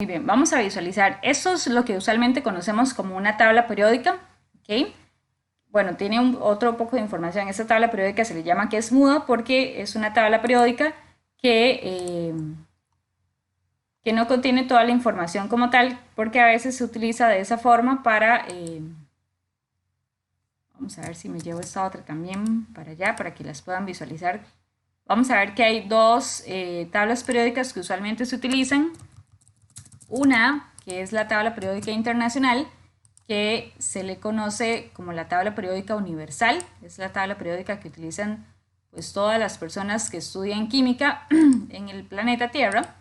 Muy bien, vamos a visualizar. Esto es lo que usualmente conocemos como una tabla periódica. ¿Ok? Bueno, tiene otro poco de información. Esta tabla periódica se le llama que es muda porque es una tabla periódica que no contiene toda la información como tal, porque a veces se utiliza de esa forma para... vamos a ver si me llevo esta otra también para allá, para que las puedan visualizar. Vamos a ver que hay dos tablas periódicas que usualmente se utilizan. Una, que es la tabla periódica internacional, que se le conoce como la tabla periódica universal. Es la tabla periódica que utilizan pues todas las personas que estudian química en el planeta Tierra.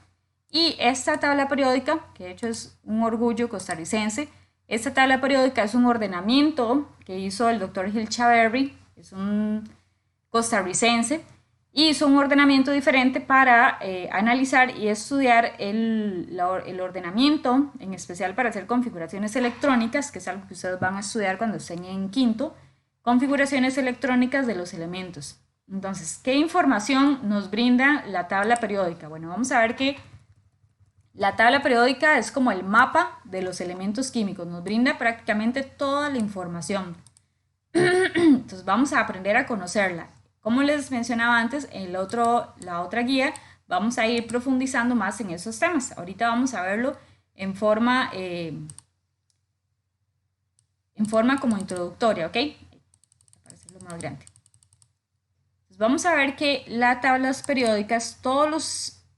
Y esta tabla periódica, que de hecho es un orgullo costarricense, esta tabla periódica es un ordenamiento que hizo el doctor Gil Chaverri, es un costarricense, y hizo un ordenamiento diferente para analizar y estudiar el ordenamiento, en especial para hacer configuraciones electrónicas, que es algo que ustedes van a estudiar cuando estén en quinto, configuraciones electrónicas de los elementos. Entonces, ¿qué información nos brinda la tabla periódica? Bueno, vamos a ver que la tabla periódica es como el mapa de los elementos químicos, nos brinda prácticamente toda la información. Entonces vamos a aprender a conocerla. Como les mencionaba antes, la otra guía vamos a ir profundizando más en esos temas. Ahorita vamos a verlo en forma como introductoria, ¿ok? Para hacerlo más grande. Entonces vamos a ver que las tablas periódicas,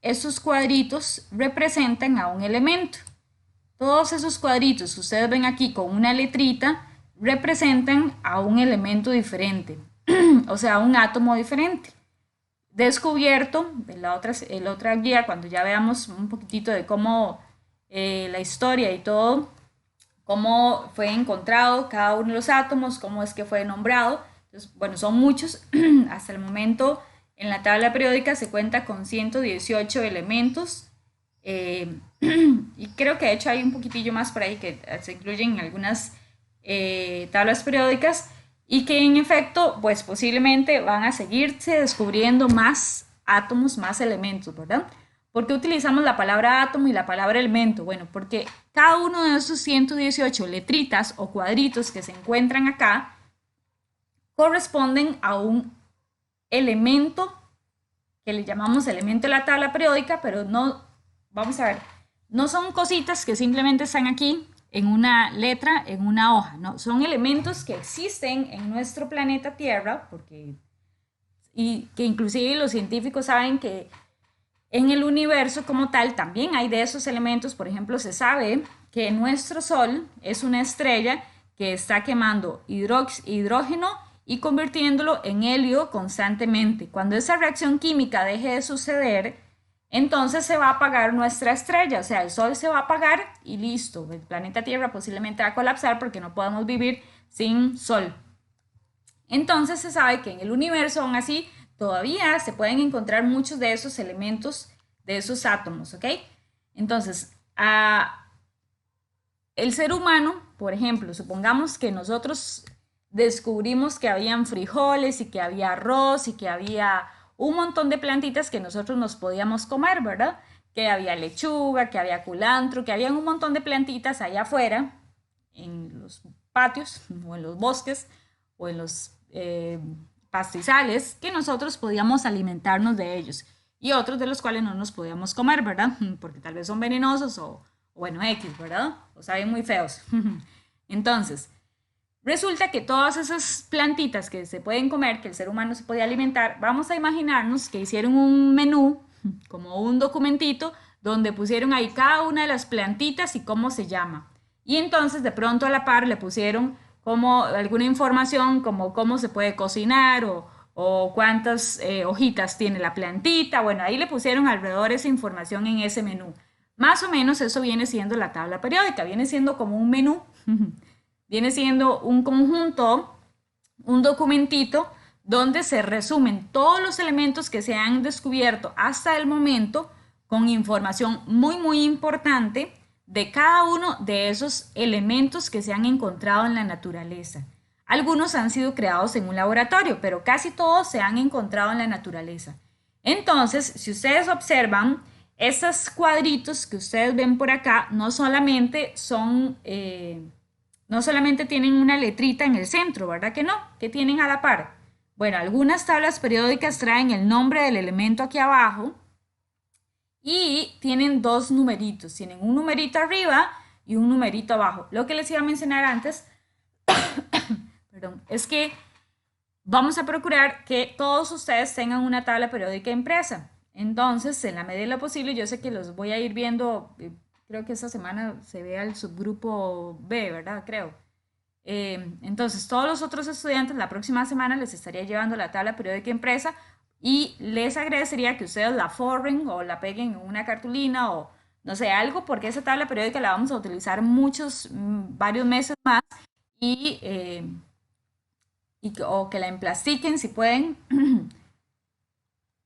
esos cuadritos representan a un elemento. Todos esos cuadritos que ustedes ven aquí con una letrita representan a un elemento diferente, o sea, un átomo diferente. Descubierto en la otra guía, cuando ya veamos un poquitito de cómo la historia y todo, cómo fue encontrado cada uno de los átomos, cómo es que fue nombrado. Entonces, bueno, son muchos. Hasta el momento en la tabla periódica se cuenta con 118 elementos. Y creo que de hecho hay un poquitillo más por ahí que se incluyen en algunas tablas periódicas y que en efecto pues posiblemente van a seguirse descubriendo más átomos, más elementos, ¿verdad? ¿Por qué utilizamos la palabra átomo y la palabra elemento? Bueno, porque cada uno de esos 118 letritas o cuadritos que se encuentran acá corresponden a un elemento que le llamamos elemento de la tabla periódica, pero no, vamos a ver, no son cositas que simplemente están aquí en una letra, en una hoja, no, son elementos que existen en nuestro planeta Tierra, y que inclusive los científicos saben que en el universo como tal también hay de esos elementos. Por ejemplo, se sabe que nuestro Sol es una estrella que está quemando hidrógeno y convirtiéndolo en helio constantemente. Cuando esa reacción química deje de suceder, entonces se va a apagar nuestra estrella, o sea, el Sol se va a apagar y listo. El planeta Tierra posiblemente va a colapsar porque no podemos vivir sin Sol. Entonces se sabe que en el universo, aún así, todavía se pueden encontrar muchos de esos elementos, de esos átomos, ¿ok? Entonces, el ser humano, por ejemplo, supongamos que nosotros descubrimos que habían frijoles y que había arroz y que había un montón de plantitas que nosotros nos podíamos comer, ¿verdad? Que había lechuga, que había culantro, que había un montón de plantitas allá afuera, en los patios o en los bosques o en los pastizales, que nosotros podíamos alimentarnos de ellos y otros de los cuales no nos podíamos comer, ¿verdad? Porque tal vez son venenosos o bueno, X, ¿verdad? O saben muy feos. Entonces, resulta que todas esas plantitas que se pueden comer, que el ser humano se podía alimentar, vamos a imaginarnos que hicieron un menú, como un documentito, donde pusieron ahí cada una de las plantitas y cómo se llama. Y entonces de pronto a la par le pusieron como alguna información como cómo se puede cocinar o cuántas hojitas tiene la plantita. Bueno, ahí le pusieron alrededor esa información en ese menú. Más o menos eso viene siendo la tabla periódica, viene siendo como un menú, viene siendo un conjunto, un documentito donde se resumen todos los elementos que se han descubierto hasta el momento con información muy importante de cada uno de esos elementos que se han encontrado en la naturaleza. Algunos han sido creados en un laboratorio, pero casi todos se han encontrado en la naturaleza. Entonces, si ustedes observan, Estos cuadritos que ustedes ven por acá no solamente no solamente tienen una letrita en el centro, ¿verdad que no? ¿Qué tienen a la par? Bueno, algunas tablas periódicas traen el nombre del elemento aquí abajo y tienen dos numeritos. Tienen un numerito arriba y un numerito abajo. Lo que les iba a mencionar antes, perdón, es que vamos a procurar que todos ustedes tengan una tabla periódica impresa. Entonces, en la medida de lo posible, yo sé que los voy a ir viendo, creo que esta semana se ve al subgrupo B, ¿verdad? Creo. Entonces, todos los otros estudiantes la próxima semana les estaría llevando la tabla periódica impresa y les agradecería que ustedes la forren o la peguen en una cartulina o no sé, algo, porque esa tabla periódica la vamos a utilizar varios meses más y, o que la emplastiquen si pueden.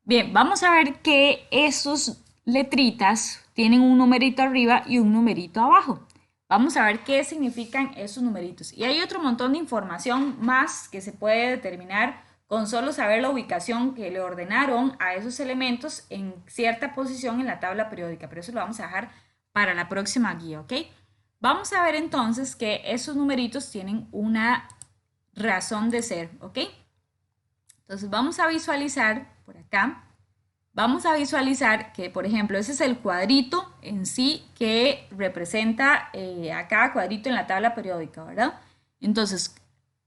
Bien, vamos a ver que esos letritas tienen un numerito arriba y un numerito abajo. Vamos a ver qué significan esos numeritos. Y hay otro montón de información más que se puede determinar con solo saber la ubicación que le ordenaron a esos elementos en cierta posición en la tabla periódica, pero eso lo vamos a dejar para la próxima guía, ¿ok? Vamos a ver entonces que esos numeritos tienen una razón de ser, ¿ok? Entonces vamos a visualizar por acá, vamos a visualizar que, por ejemplo, ese es el cuadrito en sí que representa a cada cuadrito en la tabla periódica, ¿verdad? Entonces,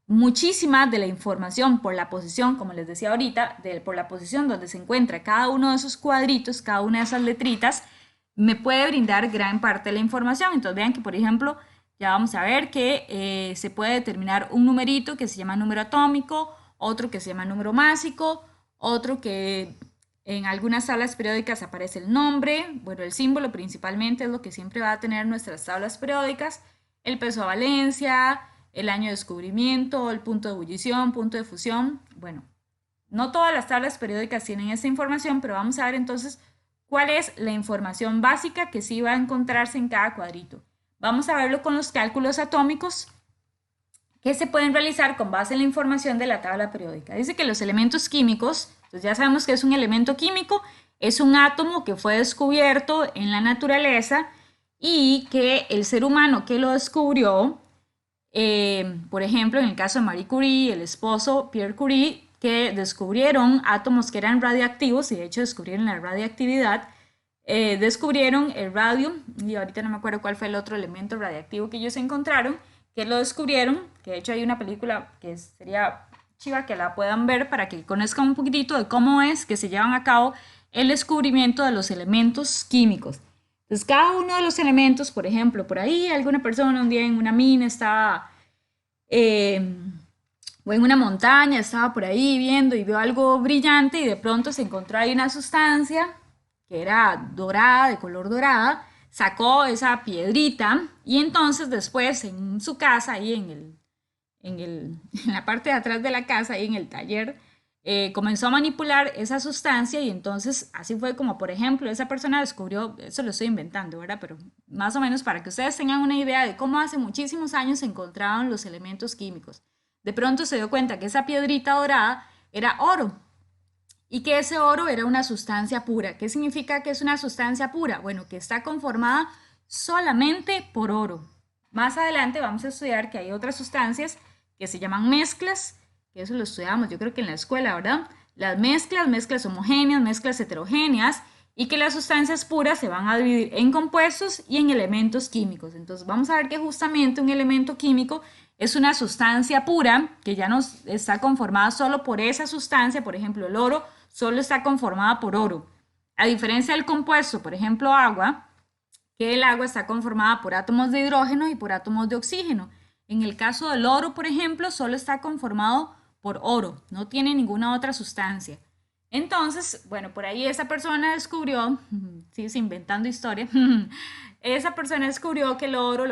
muchísima de la información por la posición, como les decía ahorita, por la posición donde se encuentra cada uno de esos cuadritos, cada una de esas letritas, me puede brindar gran parte de la información. Entonces vean que, por ejemplo, ya vamos a ver que se puede determinar un numerito que se llama número atómico, otro que se llama número másico, otro que en algunas tablas periódicas aparece el nombre, bueno, el símbolo principalmente es lo que siempre va a tener nuestras tablas periódicas, el peso de valencia, el año de descubrimiento, el punto de ebullición, punto de fusión. Bueno, no todas las tablas periódicas tienen esta información, pero vamos a ver entonces cuál es la información básica que sí va a encontrarse en cada cuadrito. Vamos a verlo con los cálculos atómicos que se pueden realizar con base en la información de la tabla periódica. Dice que los elementos químicos, entonces ya sabemos que es un elemento químico, es un átomo que fue descubierto en la naturaleza y que el ser humano que lo descubrió, por ejemplo, en el caso de Marie Curie, el esposo Pierre Curie, que descubrieron átomos que eran radioactivos y de hecho descubrieron la radioactividad, descubrieron el radio, y ahorita no me acuerdo cuál fue el otro elemento radiactivo que ellos encontraron, que lo descubrieron, que de hecho hay una película que sería chiva que la puedan ver para que conozcan un poquitito de cómo es que se llevan a cabo el descubrimiento de los elementos químicos. Entonces, cada uno de los elementos, por ejemplo, por ahí alguna persona un día en una mina estaba, o en una montaña, estaba por ahí viendo y vio algo brillante y de pronto se encontró ahí una sustancia que era dorada, de color dorada, sacó esa piedrita y entonces después en su casa, ahí en la parte de atrás de la casa, ahí en el taller, comenzó a manipular esa sustancia y entonces así fue como, por ejemplo, esa persona descubrió, eso lo estoy inventando, ¿verdad? Pero más o menos para que ustedes tengan una idea de cómo hace muchísimos años se encontraban los elementos químicos. De pronto se dio cuenta que esa piedrita dorada era oro y que ese oro era una sustancia pura. ¿Qué significa que es una sustancia pura? Bueno, que está conformada solamente por oro. Más adelante vamos a estudiar que hay otras sustancias que se llaman mezclas, que eso lo estudiamos yo creo que en la escuela, ¿verdad? Las mezclas, mezclas homogéneas, mezclas heterogéneas, y que las sustancias puras se van a dividir en compuestos y en elementos químicos. Entonces vamos a ver que justamente un elemento químico es una sustancia pura que ya no está conformada solo por esa sustancia, por ejemplo el oro solo está conformada por oro. A diferencia del compuesto, por ejemplo agua, que el agua está conformada por átomos de hidrógeno y por átomos de oxígeno. En el caso del oro, por ejemplo, solo está conformado por oro, no tiene ninguna otra sustancia. Entonces, bueno, por ahí esa persona descubrió, sí, inventando historia, esa persona descubrió que el oro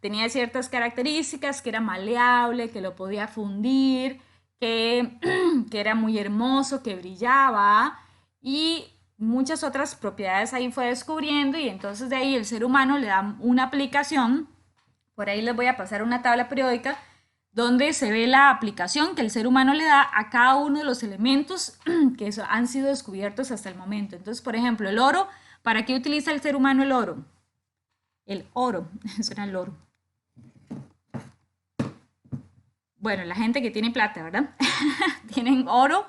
tenía ciertas características, que era maleable, que lo podía fundir, que era muy hermoso, que brillaba y muchas otras propiedades ahí fue descubriendo y entonces de ahí el ser humano le da una aplicación. Por ahí les voy a pasar una tabla periódica donde se ve la aplicación que el ser humano le da a cada uno de los elementos que han sido descubiertos hasta el momento. Entonces, por ejemplo, el oro ¿Para qué utiliza el ser humano el oro? El oro, eso era el oro. Bueno, la gente que tiene plata, ¿verdad? Tienen oro.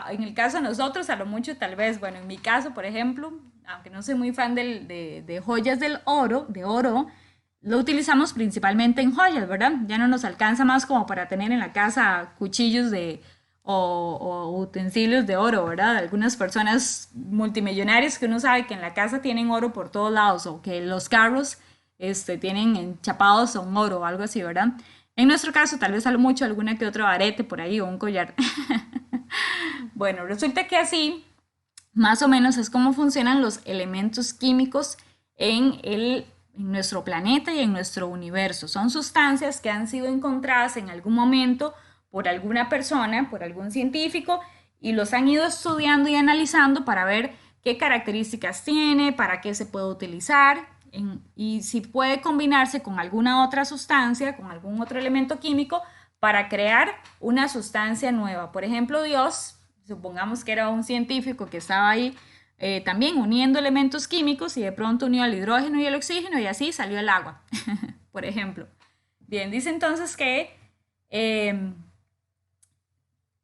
En el caso de nosotros, a lo mucho tal vez, bueno, en mi caso, por ejemplo, aunque no soy muy fan de joyas del oro, de oro, lo utilizamos principalmente en joyas, ¿verdad? Ya no nos alcanza más como para tener en la casa cuchillos o utensilios de oro, ¿verdad? Algunas personas multimillonarias que uno sabe que en la casa tienen oro por todos lados o que los carros tienen enchapados con oro o algo así, ¿verdad? En nuestro caso, tal vez a lo mucho alguna que otro arete por ahí o un collar. Bueno, resulta que así, más o menos es como funcionan los elementos químicos en nuestro planeta y en nuestro universo. Son sustancias que han sido encontradas en algún momento por alguna persona, por algún científico, y los han ido estudiando y analizando para ver qué características tiene, para qué se puede utilizar y si puede combinarse con alguna otra sustancia, con algún otro elemento químico, para crear una sustancia nueva. Por ejemplo, Dios, supongamos que era un científico que estaba ahí también uniendo elementos químicos y de pronto unió el hidrógeno y el oxígeno y así salió el agua, por ejemplo. Bien, dice entonces que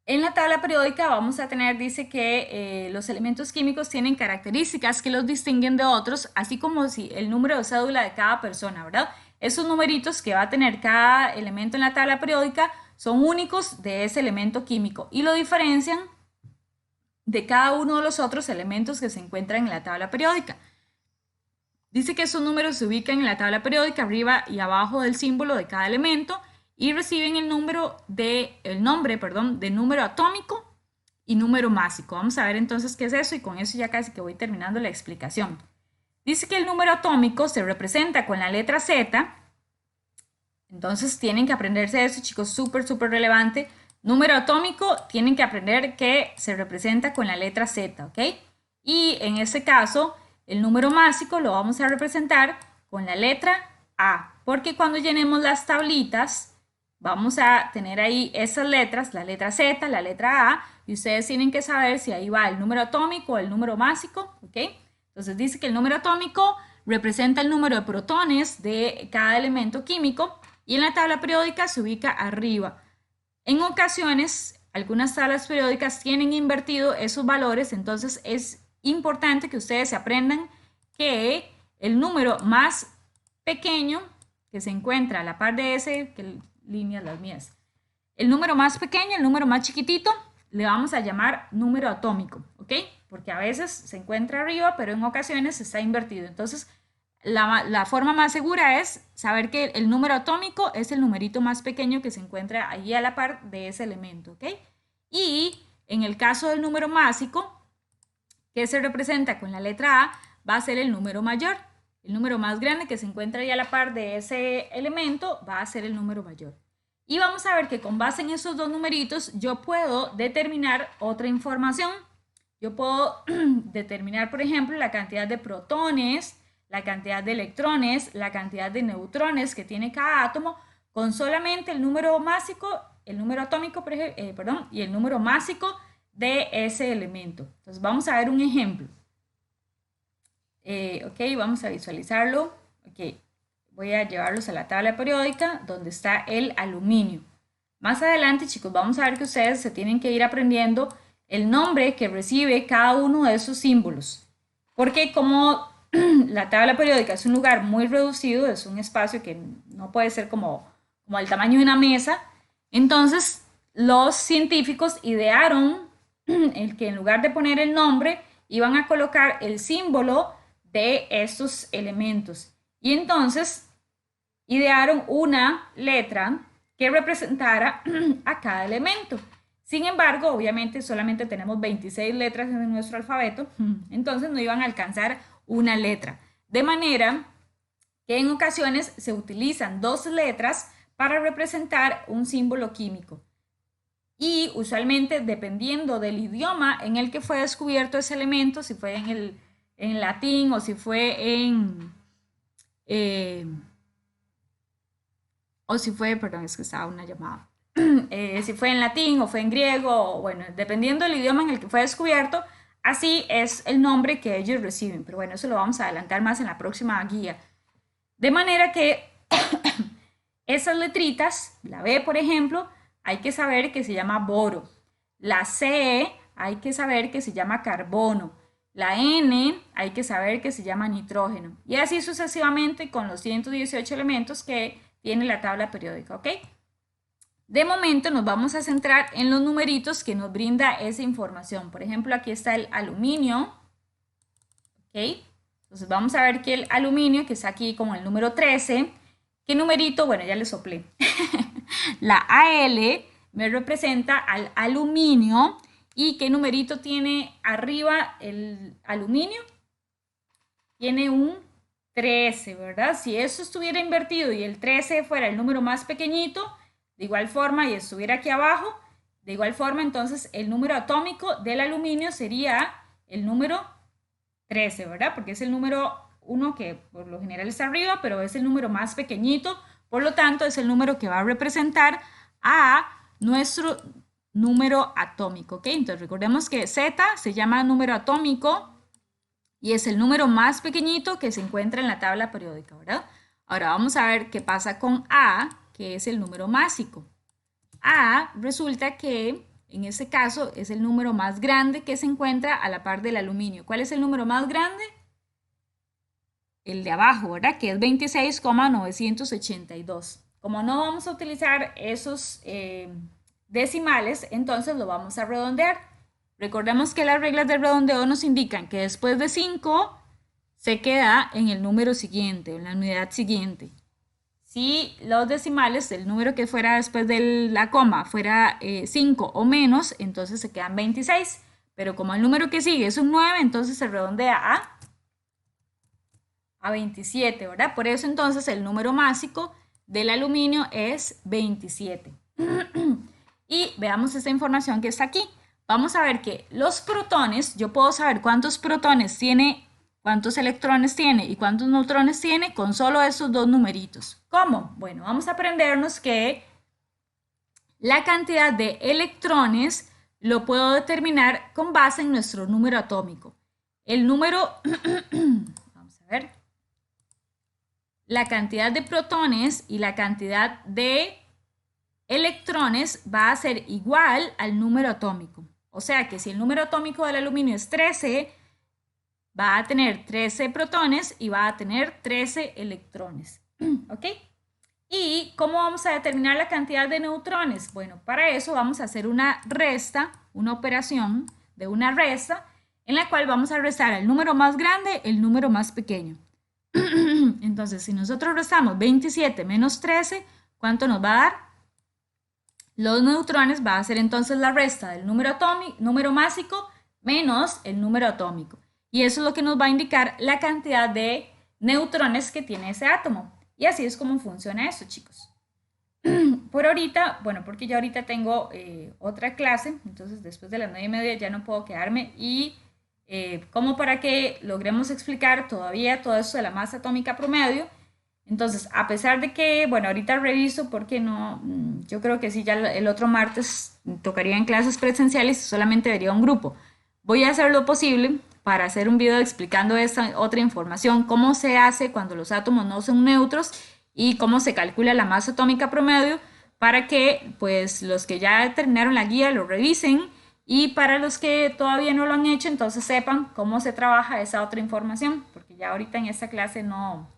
en la tabla periódica vamos a tener, dice que los elementos químicos tienen características que los distinguen de otros, así como si el número de cédula de cada persona, ¿verdad? Esos numeritos que va a tener cada elemento en la tabla periódica son únicos de ese elemento químico y lo diferencian de cada uno de los otros elementos que se encuentran en la tabla periódica. Dice que esos números se ubican en la tabla periódica arriba y abajo del símbolo de cada elemento y reciben el nombre de número atómico y número másico. Vamos a ver entonces qué es eso y con eso ya casi que voy terminando la explicación. Dice que el número atómico se representa con la letra Z. Entonces tienen que aprenderse eso, chicos, súper relevante. Número atómico, tienen que aprender que se representa con la letra Z, ¿ok? Y en este caso, el número másico lo vamos a representar con la letra A, porque cuando llenemos las tablitas, vamos a tener ahí esas letras, la letra Z, la letra A, y ustedes tienen que saber si ahí va el número atómico o el número másico, ¿ok? Entonces dice que el número atómico representa el número de protones de cada elemento químico y en la tabla periódica se ubica arriba. En ocasiones, algunas tablas periódicas tienen invertido esos valores, entonces es importante que ustedes aprendan que el número más pequeño que se encuentra a la par de ese, que líneas las mías, el número más pequeño, el número más chiquitito, le vamos a llamar número atómico, ¿ok? Porque a veces se encuentra arriba, pero en ocasiones está invertido. Entonces, la forma más segura es saber que el número atómico es el numerito más pequeño que se encuentra allí a la par de ese elemento, ¿ok? Y en el caso del número másico, que se representa con la letra A, va a ser el número mayor. El número más grande que se encuentra ahí a la par de ese elemento va a ser el número mayor. Y vamos a ver que con base en esos dos numeritos yo puedo determinar otra información. Yo puedo determinar, por ejemplo, la cantidad de protones, la cantidad de electrones, la cantidad de neutrones que tiene cada átomo con solamente el número másico, el número atómico, y el número másico de ese elemento. Entonces vamos a ver un ejemplo. Ok, vamos a visualizarlo. Ok, voy a llevarlos a la tabla periódica donde está el aluminio. Más adelante, chicos, vamos a ver que ustedes se tienen que ir aprendiendo el nombre que recibe cada uno de esos símbolos. Porque como la tabla periódica es un lugar muy reducido, es un espacio que no puede ser como el tamaño de una mesa, entonces los científicos idearon el que en lugar de poner el nombre, iban a colocar el símbolo de estos elementos. Y entonces idearon una letra que representara a cada elemento. Sin embargo, obviamente solamente tenemos 26 letras en nuestro alfabeto, entonces no iban a alcanzar una letra. De manera que en ocasiones se utilizan dos letras para representar un símbolo químico. Y usualmente, dependiendo del idioma en el que fue descubierto ese elemento, si fue en latín o si fue perdón, es que estaba una llamada. Si fue en latín o fue en griego, bueno, dependiendo del idioma en el que fue descubierto, así es el nombre que ellos reciben, pero bueno, eso lo vamos a adelantar más en la próxima guía. De manera que esas letritas, la B por ejemplo, hay que saber que se llama boro. La C hay que saber que se llama carbono. La N hay que saber que se llama nitrógeno. Y así sucesivamente con los 118 elementos que tiene la tabla periódica, ¿ok? De momento nos vamos a centrar en los numeritos que nos brinda esa información. Por ejemplo, aquí está el aluminio, ¿ok? Entonces vamos a ver que el aluminio, que está aquí como el número 13, ¿qué numerito? Bueno, ya le soplé. La AL me representa al aluminio. ¿Y qué numerito tiene arriba el aluminio? Tiene un 13, ¿verdad? Si eso estuviera invertido y el 13 fuera el número más pequeñito, de igual forma, y estuviera aquí abajo, de igual forma, entonces el número atómico del aluminio sería el número 13, ¿verdad? Porque es el número 1 que por lo general está arriba, pero es el número más pequeñito, por lo tanto es el número que va a representar a nuestro número atómico, ¿ok? Entonces recordemos que Z se llama número atómico y es el número más pequeñito que se encuentra en la tabla periódica, ¿verdad? Ahora vamos a ver qué pasa con A, que es el número másico. A resulta que en este caso es el número más grande que se encuentra a la par del aluminio. ¿Cuál es el número más grande? El de abajo, ¿verdad? Que es 26,982. Como no vamos a utilizar esos decimales, entonces lo vamos a redondear. Recordemos que las reglas de redondeo nos indican que después de 5 se queda en el número siguiente, en la unidad siguiente. Si los decimales, el número que fuera después de la coma fuera 5 o menos, entonces se quedan 26. Pero como el número que sigue es un 9, entonces se redondea a 27, ¿verdad? Por eso entonces el número másico del aluminio es 27. Y veamos esta información que está aquí. Vamos a ver que los protones, yo puedo saber cuántos protones tiene, cuántos electrones tiene y cuántos neutrones tiene con solo esos dos numeritos. ¿Cómo? Bueno, vamos a aprendernos que la cantidad de electrones lo puedo determinar con base en nuestro número atómico. El número, vamos a ver, la cantidad de protones y la cantidad de electrones va a ser igual al número atómico. O sea que si el número atómico del aluminio es 13, va a tener 13 protones y va a tener 13 electrones. ¿Ok? ¿Y cómo vamos a determinar la cantidad de neutrones? Bueno, para eso vamos a hacer una resta, una operación de una resta, en la cual vamos a restar el número más grande, el número más pequeño. Entonces, si nosotros restamos 27 menos 13, ¿cuánto nos va a dar? Los neutrones va a ser entonces la resta del número másico menos el número atómico. Y eso es lo que nos va a indicar la cantidad de neutrones que tiene ese átomo. Y así es como funciona esto, chicos. Por ahorita, bueno, porque ya ahorita tengo otra clase, entonces después de las 9:30 ya no puedo quedarme y como para que logremos explicar todavía todo eso de la masa atómica promedio. Entonces, a pesar de que, bueno, ahorita reviso porque no, yo creo que sí, ya el otro martes tocaría en clases presenciales y solamente vería un grupo. Voy a hacer lo posible para hacer un video explicando esta otra información, cómo se hace cuando los átomos no son neutros y cómo se calcula la masa atómica promedio para que, pues, los que ya terminaron la guía lo revisen y para los que todavía no lo han hecho, entonces sepan cómo se trabaja esa otra información, porque ya ahorita en esta clase no